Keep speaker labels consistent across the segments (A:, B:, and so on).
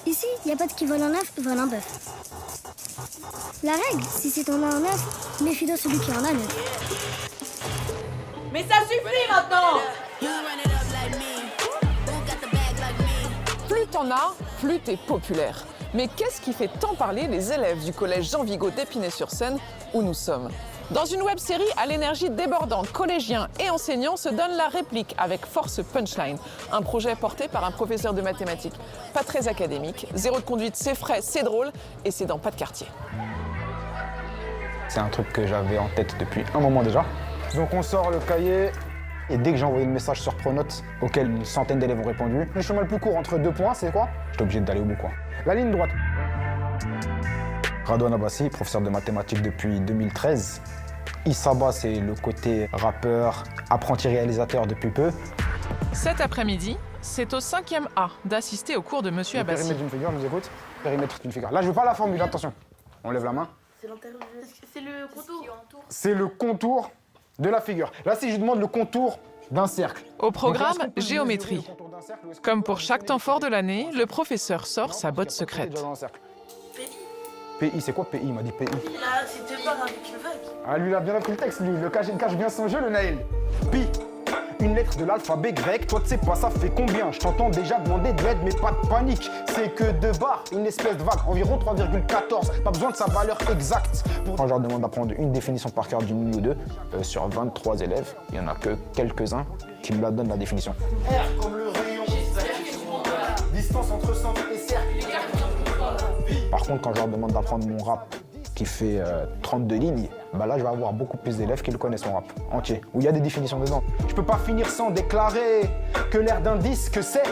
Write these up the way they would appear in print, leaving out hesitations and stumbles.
A: Ici, il n'y a pas de qui vole un œuf, vole un bœuf. La règle, si c'est en a un œuf, méfie de celui qui en a neuf.
B: Mais ça suffit maintenant!
C: Plus t'en as, plus t'es populaire. Mais qu'est-ce qui fait tant parler les élèves du collège Jean Vigo d'Épinay-sur-Seine où nous sommes? Dans une web-série à l'énergie débordante, collégiens et enseignants se donnent la réplique avec Force Punchline, un projet porté par un professeur de mathématiques pas très académique. Zéro de conduite, c'est frais, c'est drôle et c'est dans Pas de quartier.
D: C'est un truc que j'avais en tête depuis un moment déjà. Donc on sort le cahier et dès que j'ai envoyé le message sur Pronote auquel une centaine d'élèves ont répondu, le chemin le plus court entre deux points, c'est quoi? J'étais obligé d'aller au bout quoi. La ligne droite. Radouane Abbassi, professeur de mathématiques depuis 2013. Issaba, c'est le côté rappeur, apprenti réalisateur depuis peu.
C: Cet après-midi, c'est au 5e A d'assister au cours de Monsieur
D: Le
C: Abbassi.
D: périmètre d'une figure, nous écoute. Périmètre d'une figure. Là, je veux pas la formule, attention. On lève la main.
B: C'est le contour.
D: C'est le contour de la figure. Là, si je demande le contour d'un cercle.
C: Au programme,
D: Donc là, est-ce qu'on peut
C: géométrie.
D: mesurer le contour d'un cercle ou est-ce qu'on
C: Comme
D: peut
C: pour chaque temps fort de l'année, le professeur sort
D: Non,
C: sa botte
D: parce qu'il y a pas de
C: secrète.
D: déjà dans le cercle. PI, c'est quoi PI? Il m'a dit PI.
B: Là, c'est deux barres avec une vague.
D: Ah, lui, il a bien appris le texte, lui. Il cache bien son jeu, le Naël. Pi, une lettre de l'alphabet grec. Toi, tu sais pas, ça fait combien? Je t'entends déjà demander de l'aide, mais pas de panique. C'est que deux barres, une espèce de vague, environ 3,14. Pas besoin de sa valeur exacte. Quand je leur demande d'apprendre une définition par cœur d'une ligne ou deux, sur 23 élèves, il y en a que quelques-uns qui me la donnent, la définition. R comme le rayon. Distance entre centre et cercle. Par contre, quand je leur demande d'apprendre mon rap, qui fait 32 lignes, bah là, je vais avoir beaucoup plus d'élèves qui le connaissent, mon rap entier, où il y a des définitions dedans. Je peux pas finir sans déclarer que l'air d'un disque, c'est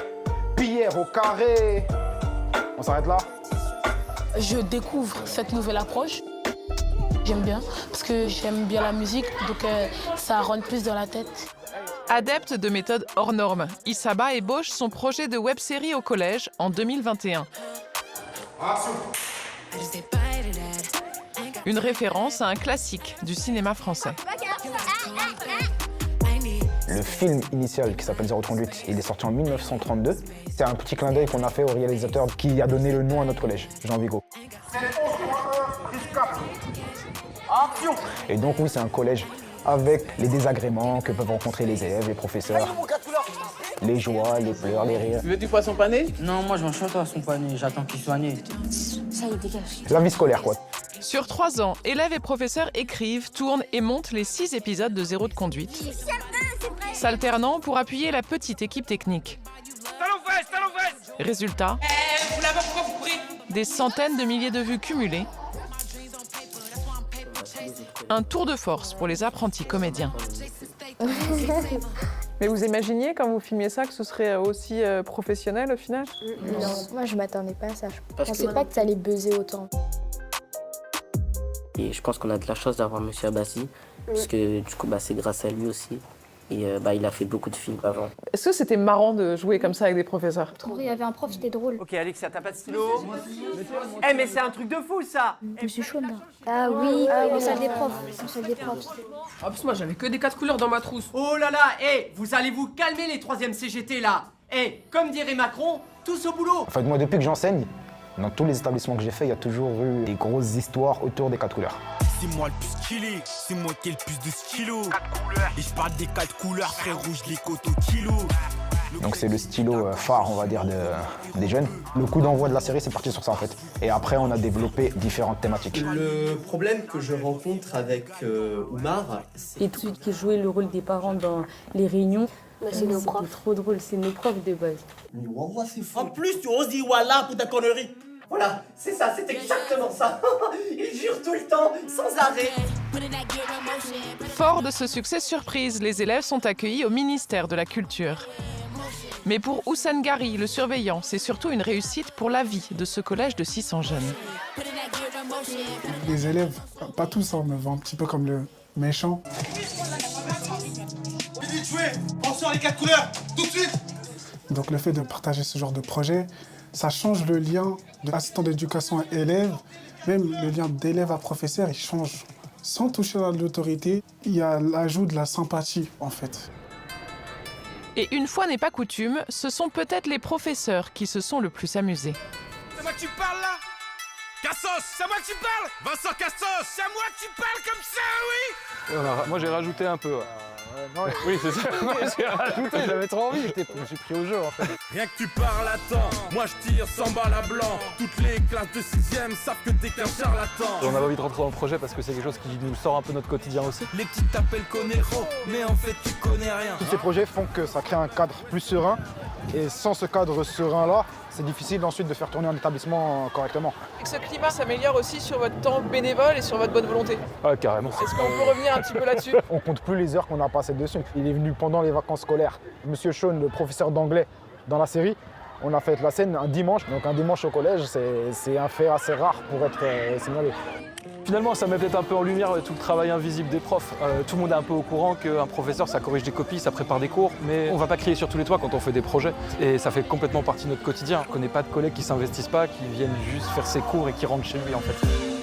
D: Pierre au carré. On s'arrête là?
E: Je découvre cette nouvelle approche. J'aime bien, parce que j'aime bien la musique, donc ça rentre plus dans la tête.
C: Adepte de méthodes hors normes, Issaba ébauche son projet de web-série au collège en 2021. Une référence à un classique du cinéma français.
D: Le film initial qui s'appelle Zéro de conduite, il est sorti en 1932. C'est un petit clin d'œil qu'on a fait au réalisateur qui a donné le nom à notre collège, Jean Vigo. Et donc oui, c'est un collège avec les désagréments que peuvent rencontrer les élèves, les professeurs, les joies, les pleurs, les rires.
F: Tu veux du poisson pané?
G: Non, moi je mange pas à son panier, j'attends qu'il soit né.
A: Ça y est, dégage.
D: La vie scolaire, quoi.
C: Sur 3 ans, élèves et professeurs écrivent, tournent et montent les 6 épisodes de Zéro de conduite, s'alternant pour appuyer la petite équipe technique. Résultat,
F: Vous l'avez pourquoi vous courez?
C: des centaines de milliers de vues cumulées. Un tour de force pour les apprentis comédiens. Mais vous imaginiez quand vous filmiez ça que ce serait aussi professionnel au final?
H: Non, moi je m'attendais pas à ça. Je
G: Parce
H: pensais
G: que-
H: pas que ça allait buzzer autant.
G: Et je pense qu'on a de la chance d'avoir Monsieur Abbassi, parce que du coup, c'est grâce à lui aussi. Et il a fait beaucoup de films avant.
C: Est-ce que c'était marrant de jouer comme ça avec des professeurs?
H: Il y avait un prof, c'était drôle.
F: Ok, Alexia, t'as pas de stylo? Eh, mais c'est un truc de fou, ça!
H: Je suis chaude là. Ah oui, en salle des profs. En salle des profs.
F: En plus, moi, j'avais que des 4 couleurs dans ma trousse. Oh là là, vous allez vous calmer, les 3e CGT, là! Comme dirait Macron, tous au boulot!
D: En fait, moi, depuis que j'enseigne, dans tous les établissements que j'ai fait, il y a toujours eu des grosses histoires autour des 4 couleurs.
I: C'est moi le plus stylé, c'est moi qui ai le plus de stylo. 4 couleurs. Et je parle des 4 couleurs, frère rouge, les côtes au kilo.
D: Donc c'est le stylo phare, on va dire, des jeunes. Le coup d'envoi de la série, c'est parti sur ça en fait. Et après, on a développé différentes thématiques.
J: Le problème que je rencontre avec Oumar,
E: Et tout qui jouait le rôle des parents dans les réunions.
H: C'est nos profs.
E: Trop drôle, c'est nos profs de base.
J: mais Wallah, c'est fou.
F: En plus, tu oses dire voilà pour ta connerie! Voilà, c'est ça, c'est exactement ça! Il jure tout le temps, sans arrêt!
C: Fort de ce succès surprise, les élèves sont accueillis au ministère de la Culture. Mais pour Houssane Gari, le surveillant, c'est surtout une réussite pour la vie de ce collège de 600 jeunes.
K: Les élèves, pas tous, me voient un petit peu comme le méchant.
I: On sort les 4 couleurs, tout de suite.
K: Donc le fait de partager ce genre de projet, Ça change le lien de l'assistant d'éducation à élève, même le lien d'élève à professeur, il change. Sans toucher à l'autorité, il y a l'ajout de la sympathie, en fait.
C: Et une fois n'est pas coutume, ce sont peut-être les professeurs qui se sont le plus amusés.
I: C'est moi que tu parles là? Cassos, c'est moi que tu parles? Vincent Cassos, c'est moi que tu parles comme ça, oui?
L: Moi j'ai rajouté un peu. Oui, c'est ça. Moi j'ai rajouté, j'avais trop envie, je me suis pris au jeu en fait.
I: Rien que tu parles, attends, moi je tire 100 balles à blanc. Toutes les classes de 6ème savent que t'es qu'un charlatan.
L: On avait envie de rentrer dans le projet parce que c'est quelque chose qui nous sort un peu notre quotidien aussi.
I: Les petits t'appellent Conero, mais en fait tu connais rien.
D: Tous ces projets font que ça crée un cadre plus serein. Et sans ce cadre serein-là, c'est difficile ensuite de faire tourner un établissement correctement.
C: Et que ce climat s'améliore aussi sur votre temps bénévole et sur votre bonne volonté.
L: Ah, carrément.
C: Est-ce qu'on peut revenir un petit peu là-dessus?
D: On compte plus les heures qu'on a passées dessus. Il est venu pendant les vacances scolaires. Monsieur Sean, le professeur d'anglais dans la série, on a fait la scène un dimanche. Donc un dimanche au collège, c'est un fait assez rare pour être signalé.
L: Finalement, ça met peut-être un peu en lumière tout le travail invisible des profs. Tout le monde est un peu au courant qu'un professeur, ça corrige des copies, ça prépare des cours, mais on va pas crier sur tous les toits quand on fait des projets. Et ça fait complètement partie de notre quotidien. Je connais pas de collègues qui s'investissent pas, qui viennent juste faire ses cours et qui rentrent chez lui en fait.